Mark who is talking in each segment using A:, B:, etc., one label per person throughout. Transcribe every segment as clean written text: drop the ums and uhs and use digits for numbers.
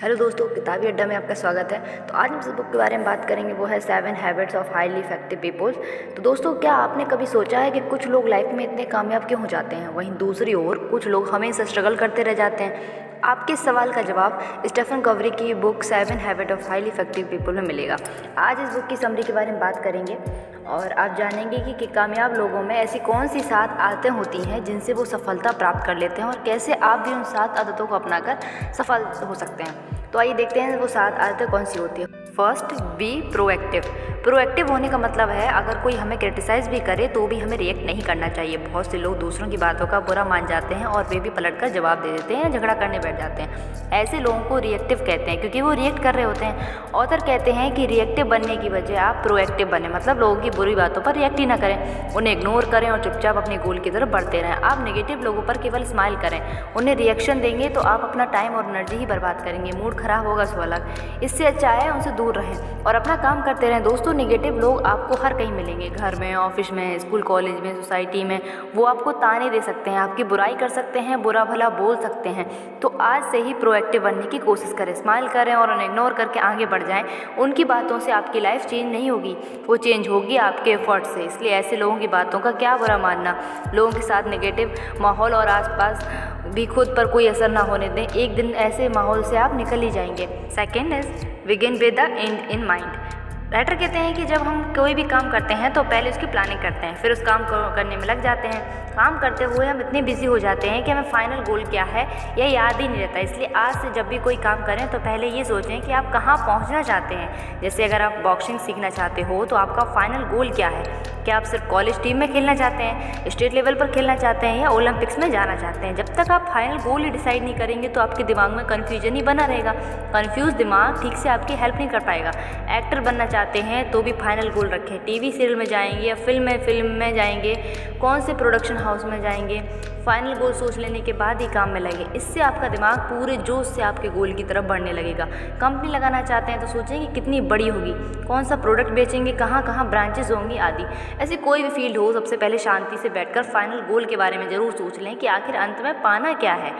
A: Hello दोस्तों, किताबी अड्डा में आपका स्वागत है। तो आज हम जिस बुक के बारे में बात करेंगे वो है 7 habits of highly effective peoples. तो दोस्तों, क्या आपने कभी सोचा है कि कुछ लोग लाइफ में इतने कामयाब क्यों हो जाते हैं, वहीं दूसरी ओर कुछ लोग हमेशा स्ट्रगल करते रह जाते हैं? आपके इस सवाल का जवाब स्टीफन कवरी की book 7 habit of highly effective people में मिलेगा। आज इस बुक की समरी के बारे में बात करेंगे और आप जानेंगे कि कामयाब लोगों में ऐसी कौन सी 7 आदतें होती हैं जिनसे वो सफलता प्राप्त कर लेते हैं और कैसे आप भी उन 7 आदतों को अपनाकर सफल हो सकते हैं। तो आइए देखते हैं वो 7 आदतें कौन सी होती है। First, be proactive. प्रोएक्टिव होने का मतलब है अगर कोई हमें क्रिटिसाइज़ भी करे तो भी हमें रिएक्ट नहीं करना चाहिए। बहुत से लोग दूसरों की बातों का बुरा मान जाते हैं और वे भी पलटकर जवाब दे देते हैं, झगड़ा करने बैठ जाते हैं। ऐसे लोगों को रिएक्टिव कहते हैं क्योंकि वो रिएक्ट कर रहे होते हैं। ऑथर कहते हैं कि रिएक्टिव बनने की बजाय आप प्रोएक्टिव बने, मतलब लोगों की बुरी बातों पर रिएक्ट ही ना करें, उन्हें इग्नोर करें और चुपचाप अपने गोल की तरफ बढ़ते रहें। आप नेगेटिव लोगों पर केवल स्माइल करें, उन्हें रिएक्शन देंगे तो आप अपना टाइम और एनर्जी ही बर्बाद करेंगे, मूड खराब होगा सो अलग। इससे अच्छा है उनसे दूर रहें और अपना काम करते रहें। दोस्तों, नेगेटिव लोग आपको हर कहीं मिलेंगे, घर में, ऑफिस में, स्कूल कॉलेज में, सोसाइटी में। वो आपको ताने दे सकते हैं, आपकी बुराई कर सकते हैं, बुरा भला बोल सकते हैं। तो आज से ही प्रोएक्टिव बनने की कोशिश करें, स्माइल करें और उन्हें इग्नोर करके आगे बढ़ जाएं। उनकी बातों से आपकी लाइफ चेंज नहीं होगी, वो चेंज होगी आपके एफर्ट से। इसलिए ऐसे लोगों की बातों का क्या बुरा मानना। लोगों के साथ नेगेटिव माहौल और आसपास भी खुद पर कोई असर ना होने दें, एक दिन ऐसे माहौल से आप निकल ही जाएंगे। Second is begin with the and in mind. Writer कहते हैं कि जब हम कोई भी काम करते हैं तो पहले उसकी प्लानिंग करते हैं, फिर उस काम को करने में लग जाते हैं। काम करते हुए हम इतने बिजी हो जाते हैं कि हमें फाइनल गोल क्या है यह याद ही नहीं रहता। इसलिए आज से जब भी कोई काम करें तो पहले ये सोचें कि आप कहाँ पहुँचना चाहते हैं। जैसे अगर आप बॉक्सिंग सीखना चाहते हो तो आपका फाइनल गोल क्या है। क्या आप सिर्फ कॉलेज टीम में खेलना चाहते हैं, स्टेट लेवल पर खेलना चाहते हैं या ओलंपिक्स में जाना चाहते हैं? जब तक आप फाइनल गोल ही डिसाइड नहीं करेंगे तो आपके दिमाग में कन्फ्यूजन ही बना रहेगा। कन्फ्यूज दिमाग ठीक से आपकी हेल्प नहीं कर पाएगा। एक्टर बनना चाहते हैं तो भी फाइनल गोल रखें, टीवी सीरियल में जाएंगे या फिल्म में जाएंगे, कौन से प्रोडक्शन हाउस में जाएंगे, फाइनल गोल सोच लेने के बाद ही काम में लगे। इससे आपका दिमाग पूरे जोश से आपके गोल की तरफ बढ़ने लगेगा। कंपनी लगाना चाहते हैं तो सोचें कि कितनी बड़ी होगी, कौन सा प्रोडक्ट बेचेंगे, कहाँ कहाँ ब्रांचेस होंगी आदि। ऐसी कोई भी फील्ड हो, सबसे पहले शांति से बैठकर फाइनल गोल के बारे में ज़रूर सोच लें कि आखिर अंत में पाना क्या है।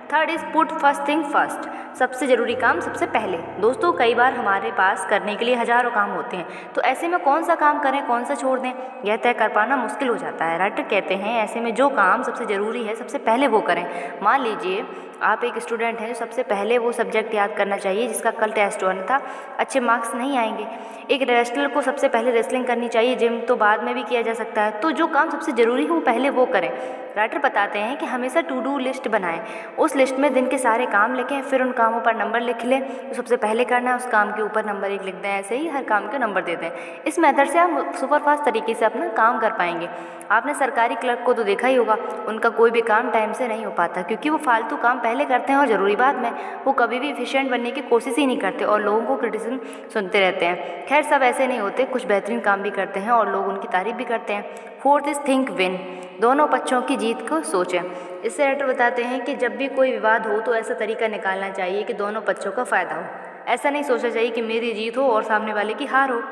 A: Third is put first thing first. सबसे ज़रूरी काम सबसे पहले। दोस्तों, कई बार हमारे पास करने के लिए हज़ारों काम होते हैं, तो ऐसे में कौन सा काम करें, कौन सा छोड़ दें, यह तय कर पाना मुश्किल हो जाता है। राइटर कहते हैं ऐसे में जो काम सबसे ज़रूरी है सबसे पहले वो करें। मान लीजिए आप एक स्टूडेंट हैं, जो सबसे पहले वो सब्जेक्ट याद करना चाहिए जिसका कल टेस्ट होना था, अच्छे मार्क्स नहीं आएंगे। एक रेसलर को सबसे पहले रेसलिंग करनी चाहिए, जिम तो बाद में भी किया जा सकता है। तो जो काम सबसे ज़रूरी है वो पहले वो करें। राइटर बताते हैं कि हमेशा टू डू लिस्ट बनाएं, उस लिस्ट में दिन के सारे काम लिखें, फिर उन कामों पर नंबर लिख लें। तो सबसे पहले करना है उस काम के ऊपर नंबर 1 लिख दें, ऐसे ही हर काम के नंबर दे दें। इस मेथड से आप सुपरफास्ट तरीके से अपना काम कर पाएंगे। आपने सरकारी क्लर्क को तो देखा ही होगा, उनका कोई भी काम टाइम से नहीं हो पाता क्योंकि वो फालतू काम पहले करते हैं और ज़रूरी बाद में। वो कभी भी एफिशिएंट बनने की कोशिश ही नहीं करते और लोगों को क्रिटिसिज्म सुनते रहते हैं। खैर, सब ऐसे नहीं होते, कुछ बेहतरीन काम भी करते हैं और लोग उनकी तारीफ भी करते हैं। Fourth is think win. दोनों पक्षों की जीत को सोचें। इससे राइटर बताते हैं कि जब भी कोई विवाद हो तो ऐसा तरीका निकालना चाहिए कि दोनों पक्षों का फ़ायदा हो। ऐसा नहीं सोचना चाहिए कि मेरी जीत हो और सामने वाले की हार हो।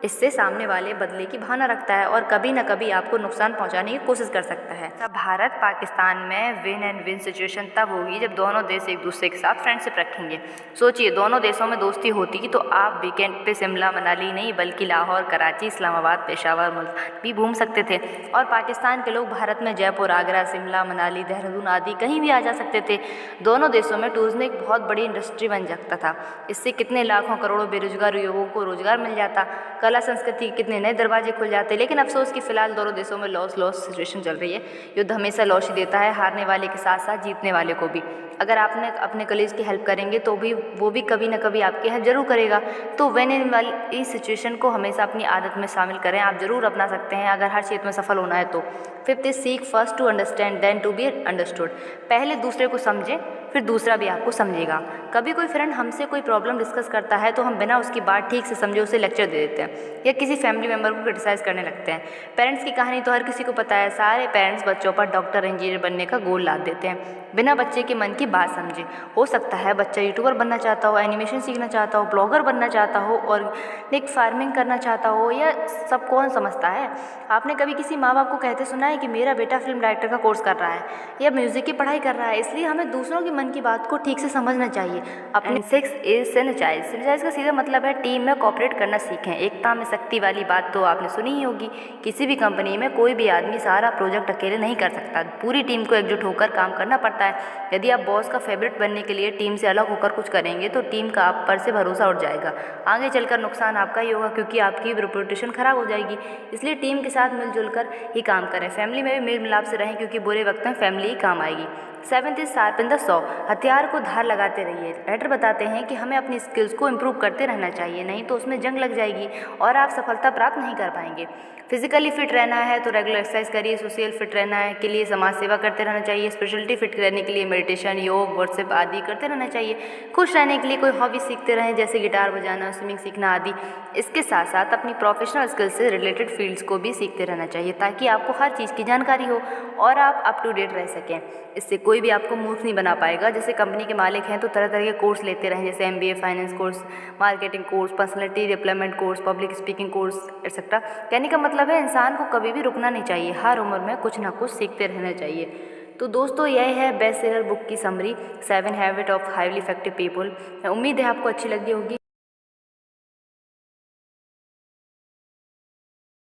A: इससे सामने वाले बदले की भावना रखता है और कभी न कभी आपको नुकसान पहुंचाने की कोशिश कर सकता है। तब भारत पाकिस्तान में विन एंड विन सिचुएशन तब होगी जब दोनों देश एक दूसरे के साथ फ्रेंडशिप रखेंगे। सोचिए, दोनों देशों में दोस्ती होती कि तो आप वीकेंड पे शिमला मनाली नहीं बल्कि लाहौर, कराची, इस्लामाबाद, पेशावर, मुल्तान भी घूम सकते थे। और पाकिस्तान के लोग भारत में जयपुर, आगरा, शिमला, मनाली, देहरादून आदि कहीं भी आ जा सकते थे। दोनों देशों में टूरिज्म एक बहुत बड़ी इंडस्ट्री बन सकता था। इससे कितने लाखों करोड़ों बेरोजगार युवकों को रोजगार मिल जाता, कला संस्कृति के कितने नए दरवाजे खुल जाते। लेकिन अफसोस कि फिलहाल दोनों देशों में लॉस सिचुएशन चल रही है। युद्ध हमेशा लॉस ही देता है, हारने वाले के साथ साथ जीतने वाले को भी। अगर आपने अपने कलीग्स की हेल्प करेंगे तो भी वो भी कभी ना कभी आपकी हेल्प जरूर करेगा। तो विन इन वाली इस सिचुएशन को हमेशा अपनी आदत में शामिल करें, आप जरूर अपना सकते हैं अगर हर क्षेत्र में सफल होना है तो। Fifth is seek first to understand then to be understood. पहले दूसरे को समझें, फिर दूसरा भी आपको समझेगा। कभी कोई फ्रेंड हमसे कोई प्रॉब्लम डिस्कस करता है तो हम बिना उसकी बात ठीक से समझे उसे लेक्चर दे देते हैं या किसी फैमिली मेम्बर को क्रिटिसाइज़ करने लगते हैं। पेरेंट्स की कहानी तो हर किसी को पता है, सारे पेरेंट्स बच्चों पर डॉक्टर, इंजीनियर बनने का गोल लाद देते हैं बिना बच्चे के मन की की बात समझे। हो सकता है बच्चा यूट्यूबर बनना चाहता हो, एनिमेशन सीखना चाहता हो, ब्लॉगर बनना चाहता हो, ऑर्गेनिक फार्मिंग करना चाहता हो, या सब कौन समझता है। आपने कभी किसी माँ बाप को कहते सुना है कि मेरा बेटा फिल्म डायरेक्टर का कोर्स कर रहा है या म्यूज़िक की पढ़ाई कर रहा है। इसलिए हमें दूसरों के मन की बात को ठीक से समझना चाहिए। अपनी 6 इज सिनर्जाइज। सिनर्जाइज का सीधा मतलब है टीम में कोऑपरेट करना सीखें। एकता में शक्ति वाली बात तो आपने सुनी ही होगी। किसी भी कंपनी में कोई भी आदमी सारा प्रोजेक्ट अकेले नहीं कर सकता, पूरी टीम को एकजुट होकर काम करना पड़ता है। यदि आप बॉस का फेवरेट बनने के लिए टीम से अलग होकर कुछ करेंगे तो टीम का आप पर से भरोसा उठ जाएगा। आगे चलकर नुकसान आपका ही होगा, क्योंकि आपकी रेपुटेशन खराब हो जाएगी। इसलिए टीम के साथ मिलजुल कर ही काम करें। फैमिली में भी मेल मिलाप से रहें, क्योंकि बुरे वक्त में फैमिली ही काम आएगी। 7th is sharpen the saw. हथियार को धार लगाते रहिए। राइटर बताते हैं कि हमें अपनी स्किल्स को इम्प्रूव करते रहना चाहिए, नहीं तो उसमें जंग लग जाएगी और आप सफलता प्राप्त नहीं कर पाएंगे। फिजिकली फिट रहना है तो रेगुलर एक्सरसाइज करिए। सोशल फिट रहना है के लिए समाज सेवा करते रहना चाहिए। स्पिरिचुअलिटी फिट रहने के लिए मेडिटेशन, योग, व्हाट्सएप आदि करते रहना चाहिए। खुश रहने के लिए कोई हॉबी सीखते रहें, जैसे गिटार बजाना, स्विमिंग सीखना आदि। इसके साथ साथ अपनी प्रोफेशनल स्किल्स से रिलेटेड फील्ड्स को भी सीखते रहना चाहिए, ताकि आपको हर चीज़ की जानकारी हो और आप अप टू डेट रह सकें। इससे कोई भी आपको मूर्ख नहीं बना पाएगा। जैसे कंपनी के मालिक हैं तो तरह तरह के कोर्स लेते रहें, जैसे MBA, finance course, marketing course, personality development course, public speaking course etcetera. कहने का मतलब है इंसान को कभी भी रुकना नहीं चाहिए, हर उम्र में कुछ ना कुछ सीखते रहना चाहिए। तो दोस्तों यह है बेस्ट सेलर बुक की summary 7 habit of highly effective people. उम्मीद है आपको अच्छी लगी होगी।